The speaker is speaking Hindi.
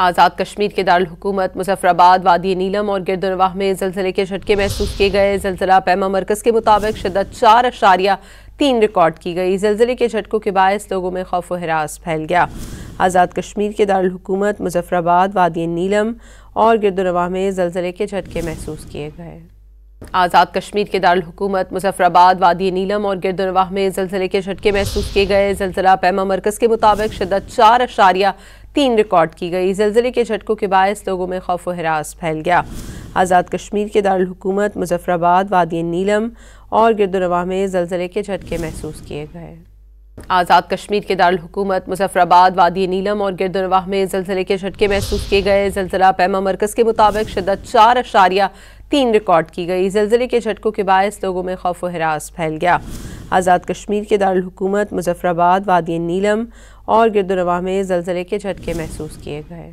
आज़ाद कश्मीर के दारुल हुकूमत मुजफ्फराबाद, वादी नीलम और गिरदनवाह में ज़लज़ले के झटके महसूस किए गए। ज़लज़ला पैमा मरकज़ के मुताबिक शिद्दत 4.3 रिकॉर्ड की गई। ज़लज़ले के झटकों के बायस लोगों में खौफ व हिरास फैल गया। आज़ाद कश्मीर के दारुल हुकूमत मुजफ्फराबाद, वादी नीलम और गिरदनवाह में ज़लज़ले के झटके महसूस किए गए। आज़ाद कश्मीर के दारुल हुकूमत मुजफ्फराबाद, वादी नीलम और गिरदनवाह में ज़लज़ले के झटके महसूस किए गए। ज़लज़ला पैमा मरकज़ के मुताबिक शिद्दत 4.3 रिकॉर्ड की गई। ज़लज़ले के झटकों के बायस लोगों में खौफ व हिरास फैल गया। आज़ाद कश्मीर के दारुल हुकूमत मुजफ्फराबाद, वादी नीलम और गिरदनवाह में ज़लज़ले के झटके महसूस किए गए। आज़ाद कश्मीर के दारुल हुकूमत मुजफ्फराबाद, वादी नीलम और गिरदनवाह में ज़लज़ले के झटके महसूस किए गए। ज़लज़ला पैमा मरकज़ के मुताबिक शिद्दत 4.3 रिकॉर्ड की गई। ज़लज़ले के झटकों के बायस लोगों में खौफ व हिरास फैल गया। आज़ाद कश्मीर के दारुल हुकूमत मुजफ्फराबाद, वादी नीलम और गिरदनवाह में ज़लज़ले के झटके महसूस किए गए।